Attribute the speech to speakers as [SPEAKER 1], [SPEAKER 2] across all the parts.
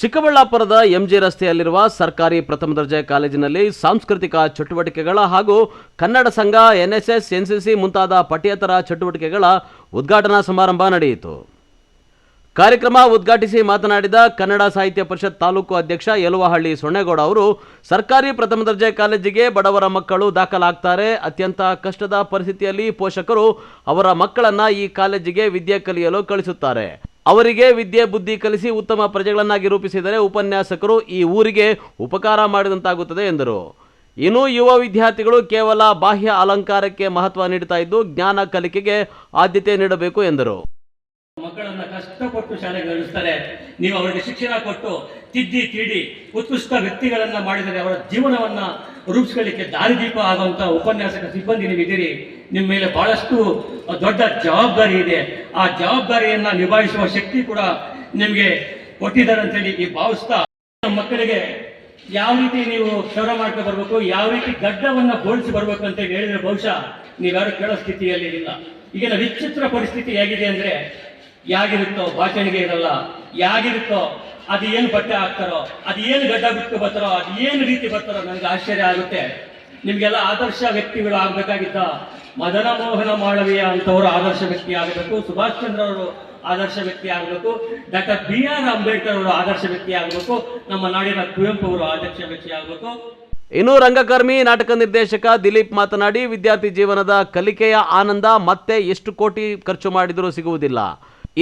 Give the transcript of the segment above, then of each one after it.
[SPEAKER 1] ಚಿಕ್ಕಬಳ್ಳಾಪುರದ ಎಂಜಿ ರಸ್ತೆಯಲ್ಲಿರುವ ಸರ್ಕಾರಿ ಪ್ರಥಮ ದರ್ಜೆ ಕಾಲೇಜಿನಲ್ಲಿ ಸಾಂಸ್ಕೃತಿಕ ಚಟುವಟಿಕೆಗಳ ಹಾಗೂ ಕನ್ನಡ ಸಂಘ, ಎನ್ಎಸ್ಎಸ್, ಎನ್ಸಿಸಿ ಮುಂತಾದ ಪಠ್ಯೇತರ ಚಟುವಟಿಕೆಗಳ ಉದ್ಘಾಟನಾ ಸಮಾರಂಭ ನಡೆಯಿತು. ಕಾರ್ಯಕ್ರಮ ಉದ್ಘಾಟಿಸಿ ಮಾತನಾಡಿದ ಕನ್ನಡ ಸಾಹಿತ್ಯ ಪರಿಷತ್ ತಾಲೂಕು ಅಧ್ಯಕ್ಷ ಯಲುವಹಳ್ಳಿ ಸೊಣ್ಣೇಗೌಡ ಅವರು, ಸರ್ಕಾರಿ ಪ್ರಥಮ ದರ್ಜೆ ಕಾಲೇಜಿಗೆ ಬಡವರ ಮಕ್ಕಳು ದಾಖಲಾಗ್ತಾರೆ. ಅತ್ಯಂತ ಕಷ್ಟದ ಪರಿಸ್ಥಿತಿಯಲ್ಲಿ ಪೋಷಕರು ಅವರ ಮಕ್ಕಳನ್ನ ಈ ಕಾಲೇಜಿಗೆ ವಿದ್ಯೆ ಕಲಿಯಲು ಕಳಿಸುತ್ತಾರೆ. ಅವರಿಗೆ ವಿದ್ಯೆ ಬುದ್ಧಿ ಕಲಿಸಿ ಉತ್ತಮ ಪ್ರಜೆಗಳನ್ನಾಗಿ ರೂಪಿಸಿದರೆ ಉಪನ್ಯಾಸಕರು ಈ ಊರಿಗೆ ಉಪಕಾರ ಮಾಡಿದಂತಾಗುತ್ತದೆ ಎಂದರು. ಇನ್ನು ಯುವ ವಿದ್ಯಾರ್ಥಿಗಳು ಕೇವಲ ಬಾಹ್ಯ ಅಲಂಕಾರಕ್ಕೆ ಮಹತ್ವ ನೀಡುತ್ತಾ ಇದ್ದು ಜ್ಞಾನ ಕಲಿಕೆಗೆ ಆದ್ಯತೆ ನೀಡಬೇಕು ಎಂದರು.
[SPEAKER 2] ಮಕ್ಕಳನ್ನ ಕಷ್ಟಪಟ್ಟು ಶಾಲೆಗೆ ಕಳಿಸ್ತಾರೆ. ನೀವು ಅವರಿಗೆ ಶಿಕ್ಷಣ ಕೊಟ್ಟು ತಿದ್ದಿ ತೀಡಿ ಉತ್ಕೃಷ್ಟ ವ್ಯಕ್ತಿಗಳನ್ನ ಮಾಡಿದರೆ ಅವರ ಜೀವನವನ್ನ ರೂಪಿಸ್ಕೊಳ್ಳಿಕ್ಕೆ ದಾರಿದೀಪ ಆಗುವಂತ ಉಪನ್ಯಾಸಕ ಸಿಬ್ಬಂದಿ ನೀವಿದ್ದೀರಿ. ನಿಮ್ಮ ಮೇಲೆ ಬಹಳಷ್ಟು ದೊಡ್ಡ ಜವಾಬ್ದಾರಿ ಇದೆ. ಆ ಜವಾಬ್ದಾರಿಯನ್ನ ನಿಭಾಯಿಸುವ ಶಕ್ತಿ ಕೂಡ ನಿಮಗೆ ಕೊಟ್ಟಿದ್ದಾರೆ ಅಂತೇಳಿ ಈ ಭಾವಿಸ್ತಾ, ನಮ್ಮ ಮಕ್ಕಳಿಗೆ ಯಾವ ರೀತಿ ನೀವು ಕ್ಷೌರ ಮಾಡ್ಕೊಂಡು ಬರ್ಬೇಕು, ಯಾವ ರೀತಿ ಗಡ್ಡವನ್ನ ಬೋಳಿಸಿ ಬರ್ಬೇಕು ಅಂತ ಹೇಳಿದ್ರೆ ಬಹುಶಃ ನೀವ್ಯಾರು ಕೇಳೋ ಸ್ಥಿತಿಯಲ್ಲಿ ಇಲ್ಲ. ಈಗಿನ ವಿಚಿತ್ರ ಪರಿಸ್ಥಿತಿ ಹೇಗಿದೆ ಅಂದ್ರೆ, ಯಾಗಿರುತ್ತೋ ಬಾಚಣಿಗೆ ಇರಲ್ಲ, ಯಾಗಿರುತ್ತೋ ಅದು ಏನು ಬಟ್ಟೆ ಹಾಕ್ತಾರೋ, ಅದು ಏನು ಗಡ್ಡ ಬಿಟ್ಟು ಬರ್ತಾರೋ, ಅದು ಏನು ರೀತಿ ಬರ್ತಾರೋ ನನಗೆ ಆಶ್ಚರ್ಯ ಆಗುತ್ತೆ. ನಿಮ್ಗೆಲ್ಲ ಆದರ್ಶ ವ್ಯಕ್ತಿಗಳು ಆಗ್ಬೇಕಾಗಿದ್ದ ಮದನ ಮೋಹನ ಮಾಳವೀಯ ಅಂತವರು ಆದರ್ಶ ವ್ಯಕ್ತಿ ಆಗಬೇಕು, ಸುಭಾಷ್ ಚಂದ್ರ ಅವರು ಆದರ್ಶ ವ್ಯಕ್ತಿ ಆಗಬೇಕು, ಡಾಕ್ಟರ್ BR ಅಂಬೇಡ್ಕರ್ ಅವರು ಆದರ್ಶ ವ್ಯಕ್ತಿ ಆಗಬೇಕು, ನಮ್ಮ ನಾಡಿನ ಕುವೆಂಪು ಅವರು ಆದರ್ಶ ವ್ಯಕ್ತಿ ಆಗಬೇಕು.
[SPEAKER 1] ಇನ್ನು ರಂಗಕರ್ಮಿ, ನಾಟಕ ನಿರ್ದೇಶಕ ದಿಲೀಪ್ ಮಾತನಾಡಿ, ವಿದ್ಯಾರ್ಥಿ ಜೀವನದ ಕಲಿಕೆಯ ಆನಂದ ಮತ್ತೆ ಎಷ್ಟು ಕೋಟಿ ಖರ್ಚು ಮಾಡಿದರೂ ಸಿಗುವುದಿಲ್ಲ.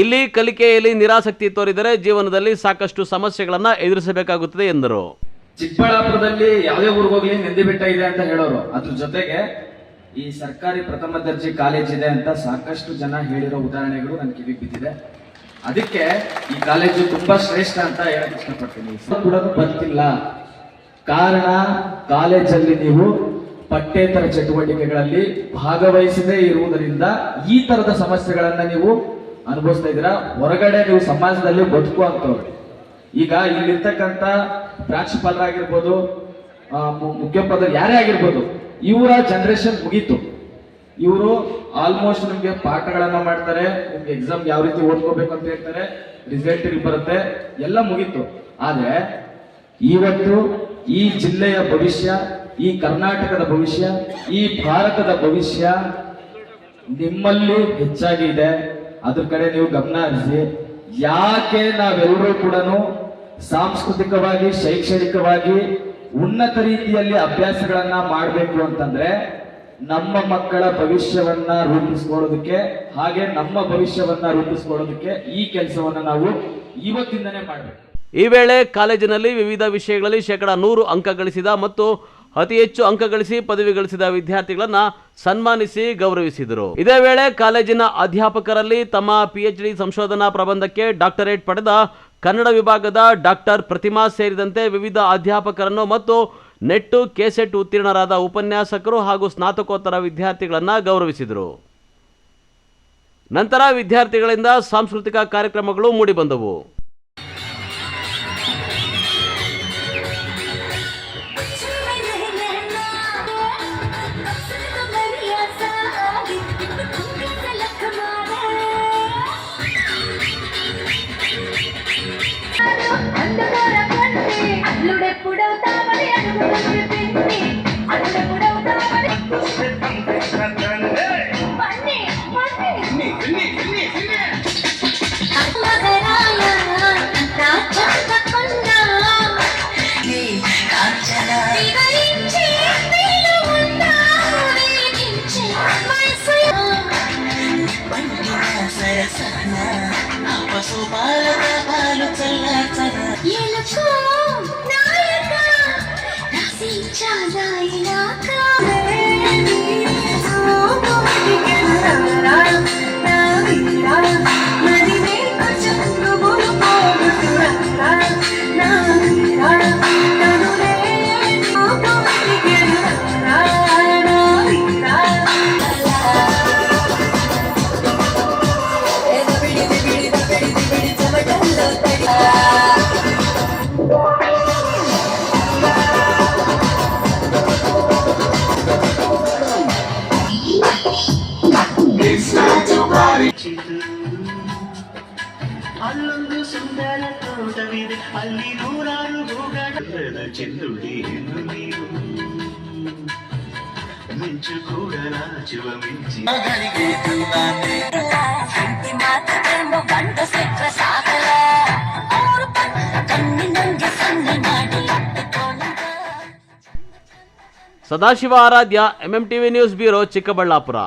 [SPEAKER 1] ಇಲ್ಲಿ ಕಲಿಕೆಯಲ್ಲಿ ನಿರಾಸಕ್ತಿ ತೋರಿದರೆ ಜೀವನದಲ್ಲಿ ಸಾಕಷ್ಟು ಸಮಸ್ಯೆಗಳನ್ನ ಎದುರಿಸಬೇಕಾಗುತ್ತದೆ ಎಂದರು.
[SPEAKER 3] ಚಿಕ್ಕಬಳ್ಳಾಪುರದಲ್ಲಿ ಯಾವುದೇ ಊರಿಗೆ ಹೋಗ್ಲಿ ನಂದಿ ಬೆಟ್ಟ ಇದೆ ಅಂತ ಹೇಳೋರು, ಅದ್ರ ಜೊತೆಗೆ ಈ ಸರ್ಕಾರಿ ಪ್ರಥಮ ದರ್ಜೆ ಕಾಲೇಜ್ ಇದೆ ಅಂತ ಸಾಕಷ್ಟು ಜನ ಹೇಳಿರೋ ಉದಾಹರಣೆಗಳು ನನ್ನ ಕಿವಿಗೆ ಬಿದ್ದಿದೆ. ಅದಕ್ಕೆ ಈ ಕಾಲೇಜು ತುಂಬಾ ಶ್ರೇಷ್ಠ ಅಂತ ಹೇಳಕ್ ಇಷ್ಟಪಡ್ತೀನಿ. ಕೂಡ ಬರ್ತಿಲ್ಲ, ಕಾರಣ ಕಾಲೇಜಲ್ಲಿ ನೀವು ಪಠ್ಯೇತರ ಚಟುವಟಿಕೆಗಳಲ್ಲಿ ಭಾಗವಹಿಸದೇ ಇರುವುದರಿಂದ ಈ ತರದ ಸಮಸ್ಯೆಗಳನ್ನ ನೀವು ಅನುಭವಿಸ್ತಾ ಇದ್ದೀರಾ. ಹೊರಗಡೆ ನೀವು ಸಮಾಜದಲ್ಲಿ ಬದುಕುವಂತವ್ರು. ಈಗ ಇಲ್ಲಿರ್ತಕ್ಕಂಥ ಪ್ರಾಂಶುಪಾಲರಾಗಿರ್ಬೋದು, ಮುಖ್ಯೋಪಾಧ್ಯಾಯರು ಯಾರೇ ಆಗಿರ್ಬೋದು, ಇವರ ಜನರೇಷನ್ ಮುಗೀತು. ಇವರು ಆಲ್ಮೋಸ್ಟ್ ನಿಮ್ಗೆ ಪಾಠಗಳನ್ನ ಮಾಡ್ತಾರೆ, ನಿಮ್ಗೆ ಎಕ್ಸಾಮ್ ಯಾವ ರೀತಿ ಓದ್ಕೋಬೇಕು ಅಂತ ಹೇಳ್ತಾರೆ, ರಿಸಲ್ಟ್ ಇಲ್ಲಿ ಬರುತ್ತೆ, ಎಲ್ಲ ಮುಗೀತು. ಆದ್ರೆ ಇವತ್ತು ಈ ಜಿಲ್ಲೆಯ ಭವಿಷ್ಯ, ಈ ಕರ್ನಾಟಕದ ಭವಿಷ್ಯ, ಈ ಭಾರತದ ಭವಿಷ್ಯ ನಿಮ್ಮಲ್ಲಿ ಹೆಚ್ಚಾಗಿ ಇದೆ. ಅದ್ರ ಕಡೆ ನೀವು ಗಮನ ಹರಿಸಿ. ಯಾಕೆ ನಾವೆಲ್ಲರೂ ಕೂಡ ಸಾಂಸ್ಕೃತಿಕವಾಗಿ, ಶೈಕ್ಷಣಿಕವಾಗಿ ಉನ್ನತ ರೀತಿಯಲ್ಲಿ ಅಭ್ಯಾಸಗಳನ್ನ ಮಾಡಬೇಕು ಅಂತಂದ್ರೆ ನಮ್ಮ ಮಕ್ಕಳ ಭವಿಷ್ಯವನ್ನ ರೂಪಿಸ್ಕೊಳ್ಳೋದಕ್ಕೆ, ಹಾಗೆ ನಮ್ಮ ಭವಿಷ್ಯವನ್ನ ರೂಪಿಸ್ಕೊಳ್ಳೋದಕ್ಕೆ ಈ ಕೆಲಸವನ್ನ ನಾವು ಇವತ್ತಿಂದನೇ ಮಾಡಬೇಕು.
[SPEAKER 1] ಈ ವೇಳೆ ಕಾಲೇಜಿನಲ್ಲಿ ವಿವಿಧ ವಿಷಯಗಳಲ್ಲಿ 100% ಅಂಕ ಗಳಿಸಿದ ಮತ್ತು ಅತಿ ಹೆಚ್ಚು ಅಂಕ ಗಳಿಸಿ ಪದವಿ ಗಳಿಸಿದ ವಿದ್ಯಾರ್ಥಿಗಳನ್ನ ಸನ್ಮಾನಿಸಿ ಗೌರವಿಸಿದರು. ಇದೇ ವೇಳೆ ಕಾಲೇಜಿನ ಅಧ್ಯಾಪಕರಲ್ಲಿ ತಮ್ಮ PhD ಸಂಶೋಧನಾ ಪ್ರಬಂಧಕ್ಕೆ ಡಾಕ್ಟರೇಟ್ ಪಡೆದ ಕನ್ನಡ ವಿಭಾಗದ ಡಾಕ್ಟರ್ ಪ್ರತಿಮಾ ಸೇರಿದಂತೆ ವಿವಿಧ ಅಧ್ಯಾಪಕರನ್ನು ಮತ್ತು ನೆಟ್ಟು ಕೆಸೆಟ್ ಉತ್ತೀರ್ಣರಾದ ಉಪನ್ಯಾಸಕರು ಹಾಗೂ ಸ್ನಾತಕೋತ್ತರ ವಿದ್ಯಾರ್ಥಿಗಳನ್ನ ಗೌರವಿಸಿದರು. ನಂತರ ವಿದ್ಯಾರ್ಥಿಗಳಿಂದ ಸಾಂಸ್ಕೃತಿಕ ಕಾರ್ಯಕ್ರಮಗಳು ಮೂಡಿಬಂದವು.
[SPEAKER 4] ಅಲ್ಲಿ ನೂರಾರು ಗೋಗಳ ಚೆಂದುಡಿ ಹೆಣ್ಣು ನೀರು ಮಿಂಚು ಕೂಡ ನಾಚುವ ಮಿಂಚಿ ಮಗಳಿಗೆ ತಂದಾನೆ
[SPEAKER 5] ಹೆಂಡತಿ ಮಾತುಗಳನ್ನು ಗಂಡ ಸಿಕ್ಕ ಸಾಗಲ ಅವರು ಕಣ್ಣಿನಂಗೆ ಸನ್ನೆ ಮಾಡಿ
[SPEAKER 1] ಸದಾಶಿವ ಆರಾಧ್ಯ, MMTV ನ್ಯೂಸ್ ಬ್ಯೂರೋ, ಚಿಕ್ಕಬಳ್ಳಾಪುರ.